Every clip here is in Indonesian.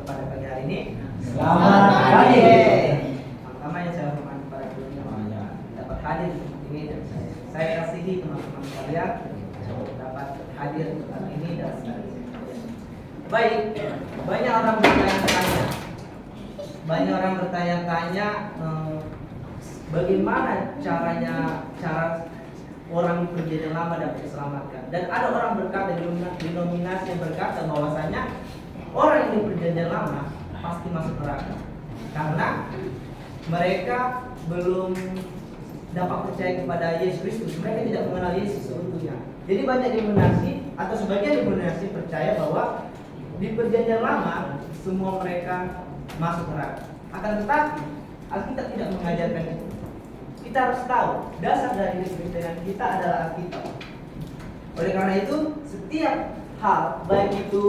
pada pagi hari ini. Selamat pagi. Pertama yang saya hormati para guru dapat hadir seperti ini dan saya kasihi teman-teman sekalian dapat hadir hari ini dan sekali. Baik, banyak orang bertanya-tanya bagaimana cara orang di perjanjian lama dapat diselamatkan. Dan ada orang berkata, denominasi yang berkata bahwasanya orang yang di perjanjian lama pasti masuk neraka karena mereka belum dapat percaya kepada Yesus Kristus. Mereka tidak mengenal Yesus seutuhnya. Jadi banyak denominasi atau sebagian denominasi percaya bahwa di perjanjian lama semua mereka masuk neraka. Akan tetapi Alkitab tidak mengajarkan itu. Kita harus tahu dasar dari kekristenan kita adalah Alkitab. Oleh karena itu, setiap hal, baik itu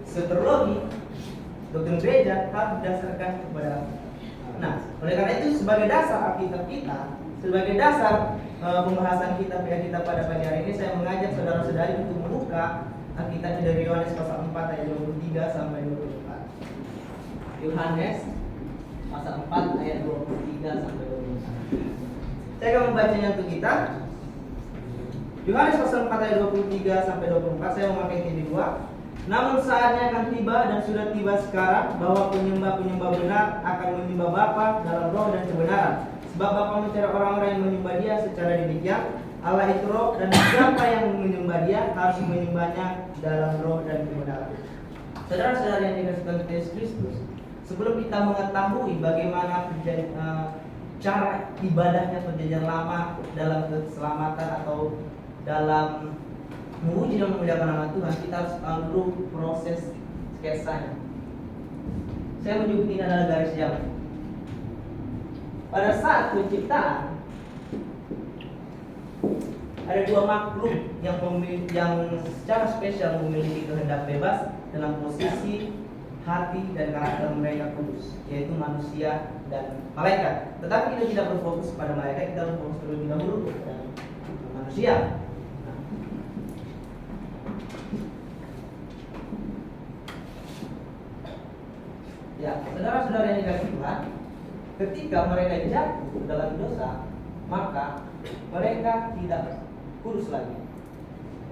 soteriologi, doktrin gereja, harus didasarkan kepada Alkitab. Nah, oleh karena itu sebagai dasar Alkitab kita, sebagai dasar pembahasan kita pada pagi hari ini, saya mengajak saudara-saudari untuk membuka Alkitab dari Yohanes pasal 4 ayat 23 sampai 24. Yohanes pasal 4 ayat 23 sampai 24. Saya akan membacanya untuk kita. Yohanes pasal 4 ayat 23 sampai 24. Saya memakai ini dua. Namun saatnya akan tiba dan sudah tiba sekarang bahwa penyembah-penyembah benar akan menyembah Bapa dalam roh dan kebenaran. Sebab Bapa mencari orang-orang yang menyembah Dia secara demikian. Allah itu roh dan siapa yang menyembah Dia harus menyembahnya dalam roh dan kebenaran. Saudara-saudara yang dikasihi Yesus Kristus, sebelum kita mengetahui bagaimana cara ibadahnya perjanjian lama dalam keselamatan atau dalam memuji dan memuliakan nama Tuhan, kita harus tahu dulu proses sketsanya. Saya menyebut ini adalah garis jalan. Pada saat penciptaan ada dua makhluk yang secara spesial memiliki kehendak bebas dalam posisi hati dan karakter mereka kudus, yaitu manusia dan malaikat. Tetapi kita tidak berfokus pada malaikat, kita berfokus terlebih dahulu pada manusia. Ya, saudara-saudara yang dikasihi Tuhan, ketika mereka jatuh dalam dosa, maka mereka tidak kudus lagi.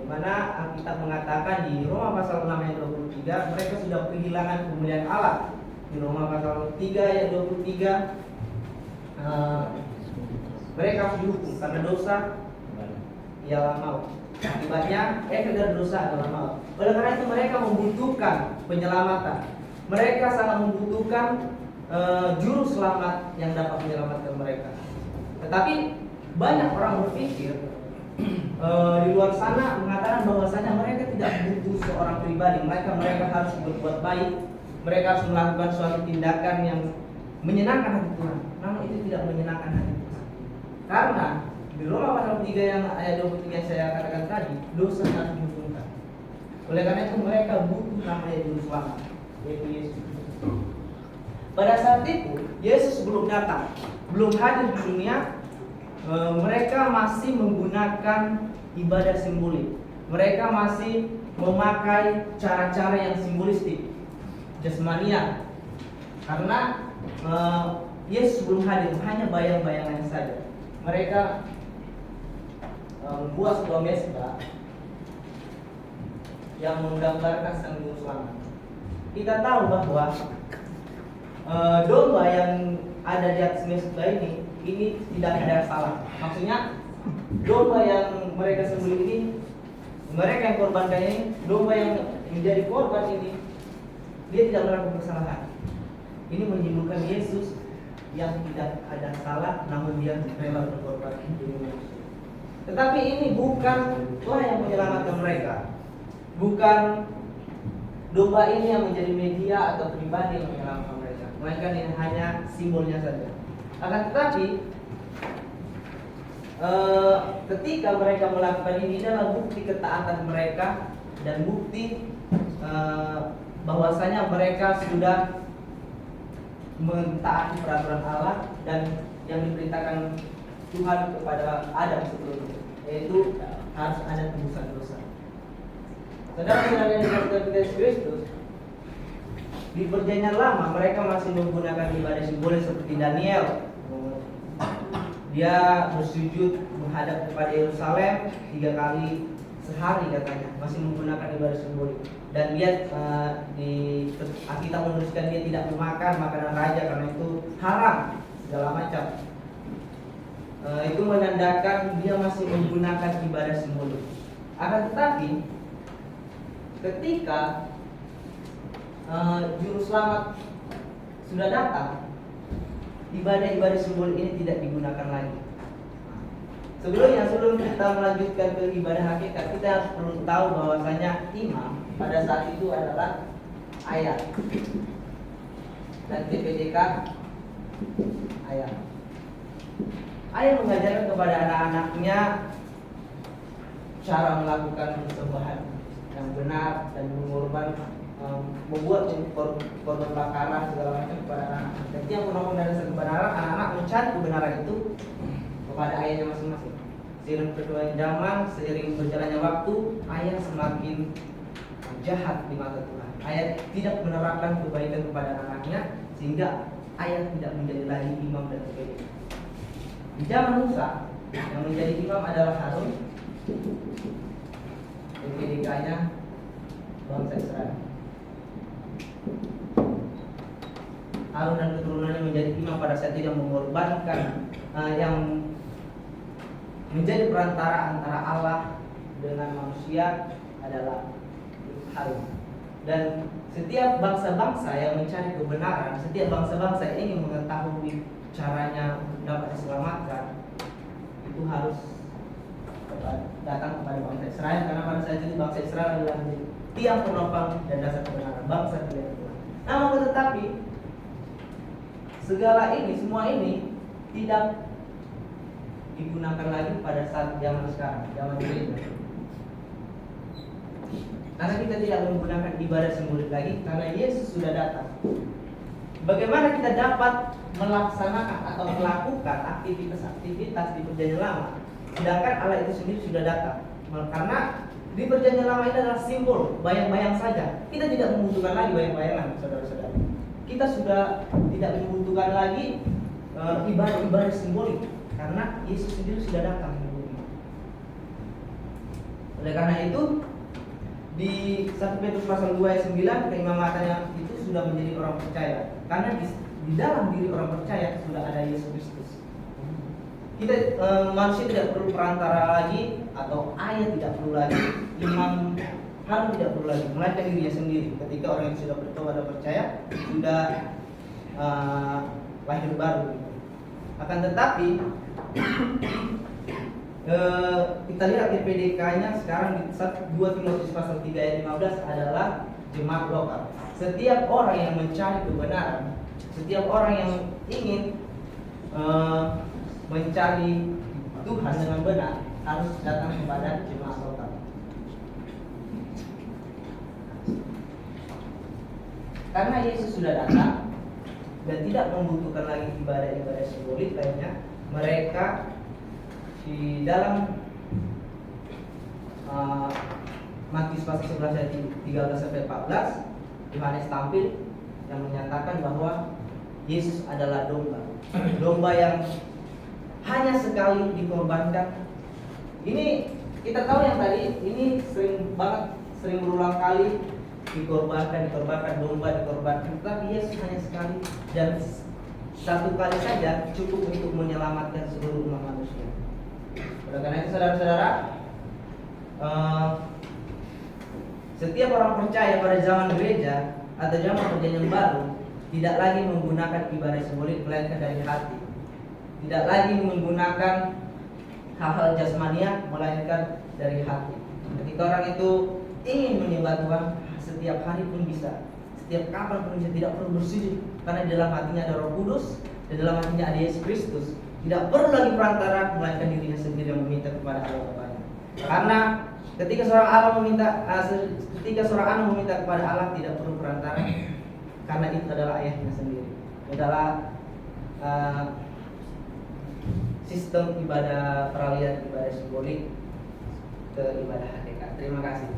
Dimana Alkitab mengatakan di Roma pasal 6 ayat 23, mereka sudah kehilangan kemuliaan Allah. Di Roma pasal 3 ayat 23, mereka harus dihukum karena dosa ialah maut. Akibatnya efek dari dosa adalah maut. Oleh karena itu mereka membutuhkan penyelamatan. Mereka sangat membutuhkan juru selamat yang dapat menyelamatkan mereka. Tetapi banyak orang berpikir di luar sana mengatakan bahwasanya mereka tidak butuh seorang pribadi. Mereka harus berbuat baik. Mereka harus melakukan suatu tindakan yang menyenangkan hati Tuhan. Namun itu tidak menyenangkan hati Tuhan. Karena di Roma pasal 3 yang ayat 23 yang saya katakan tadi, dosa harus dihukumkan. Oleh karena itu mereka butuh namanya juru selamat, yaitu Yesus. Pada saat itu Yesus belum datang, belum hadir di dunia. Mereka masih menggunakan ibadah simbolik. Mereka masih memakai cara-cara yang simbolistik, jasmania. Karena Yesus belum hadir, hanya bayang-bayangan saja. Mereka membuat sebuah mesbah yang menggambarkan sang juru selamat. Kita tahu bahwa domba yang ada di atas mesbah ini tidak ada salah. Maksudnya domba yang mereka sembelih ini, mereka yang korbankan ini, domba yang menjadi korban ini, dia tidak melakukan kesalahan. Ini menyembuhkan Yesus yang tidak ada salah, namun dia rela berkorban demi manusia. Tetapi ini bukanlah yang menyelamatkan mereka. Bukan domba ini yang menjadi media atau pribadi yang menyelamatkan mereka, melainkan ini hanya simbolnya saja. Akan tetapi ketika mereka melakukan ini adalah bukti ketaatan mereka dan bukti bahwasanya mereka sudah mentaati peraturan Allah dan yang diperintahkan Tuhan kepada Adam sebelumnya, yaitu harus ada tebusan dosa. Saudara-saudara yang dikasihi Yesus Kristus, di perjanjian lama mereka masih menggunakan ibadah simbolis seperti Daniel. Dia bersujud menghadap kepada Yerusalem 3 kali sehari katanya, masih menggunakan ibadah simbolik. Dan dia di Alkitab menuliskan dia tidak memakan makanan raja karena itu haram segala macam. Itu menandakan dia masih menggunakan ibadah simbolik. Akan tetapi ketika juru selamat sudah datang, ibadah-ibadah simbol ini tidak digunakan lagi. Sebelum kita melanjutkan ke ibadah hakikat, kita harus perlu tahu bahwasanya imam pada saat itu adalah ayah, dan TPDK ayah. Ayah mengajarkan kepada anak-anaknya cara melakukan persembahan yang benar dan membuat korban bakaran segala macam kepada anak. Ketika menolong dari kebenaran, anak-anak mencari kebenaran itu kepada ayahnya masing-masing. Seiring perkembangan zaman, seiring berjalannya waktu, ayah semakin jahat di mata Tuhan. Ayah tidak menerapkan kebaikan kepada anaknya, sehingga ayah tidak menjadi lagi imam dan TPDK. Di zaman Musa, yang menjadi imam adalah Harun, TPDK-nya bangsa Israel. Harun dan keturunannya menjadi imam pada saat itu yang mengorbankan, yang menjadi perantara antara Allah dengan manusia adalah Harun. Dan setiap bangsa-bangsa yang mencari kebenaran, setiap bangsa-bangsa yang ingin mengetahui caranya untuk dapat diselamatkan, itu harus datang kepada bangsa Israel, karena pada saat itu bangsa Israel adalah tiang penopang dan dasar kebenaran bangsa tidak Tuhan. Namun tetapi segala ini, semua ini tidak digunakan lagi pada saat zaman sekarang, zaman gereja. Karena kita tidak menggunakan ibadah simbolik lagi, karena Yesus sudah datang. Bagaimana kita dapat melaksanakan atau melakukan aktivitas-aktivitas di perjanjian lama, sedangkan Allah itu sendiri sudah datang? Karena di perjanjian lama ini adalah simbol, bayang-bayang saja. Kita tidak membutuhkan lagi bayang-bayangan, saudara-saudara. Kita sudah tidak membutuhkan lagi ibadah-ibadah simbolik, karena Yesus sendiri sudah datang di bumi. Oleh karena itu, di 1 Petrus pasal 2 ayat 9, keimamatannya itu sudah menjadi orang percaya. Karena di dalam diri orang percaya sudah ada Yesus Kristus. Kita manusia tidak perlu perantara lagi, atau ayah tidak perlu lagi, imam Harun tidak perlu lagi, melainkan dirinya sendiri. Ketika orang yang sudah bertobat dan percaya sudah lahir baru. Akan tetapi kita lihat TPDK-nya sekarang di 2 Timotius pasal 3 ayat 15 adalah jemaat lokal. Setiap orang yang mencari kebenaran, setiap orang yang ingin mencari Tuhan dengan benar, harus datang kepada jemaat lokal. Karena Yesus sudah datang dan tidak membutuhkan lagi ibadah-ibadah simbolik lainnya, mereka di dalam Matius pasal 11 ayat 13 sampai 14, Yohanes tampil yang menyatakan bahwa Yesus adalah domba yang hanya sekali dikorbankan. Ini kita tahu yang tadi ini sering berulang kali dikorbankan domba dikorbankan, tetapi Yesus hanya sekali, dan satu kali saja cukup untuk menyelamatkan seluruh umat manusia. Oleh karena itu, saudara-saudara, setiap orang percaya pada zaman gereja atau zaman perjanjian baru tidak lagi menggunakan ibadah simbolik, melainkan dari hati. Tidak lagi menggunakan hal-hal jasmania, melainkan dari hati. Ketika orang itu ingin menyembah Tuhan, setiap hari pun bisa, setiap kapan pun bisa, tidak perlu bersujud, karena di dalam hatinya ada Roh Kudus, dan dalam hatinya ada Yesus Kristus. Tidak perlu lagi perantara, melainkan dirinya sendiri yang meminta kepada Allah Bapanya. Karena ketika seorang anak meminta kepada Allah, tidak perlu perantara, karena itu adalah ayahnya sendiri. Adalah sistem ibadah peralihan ibadah simbolik ke ibadah hakikat. Terima kasih.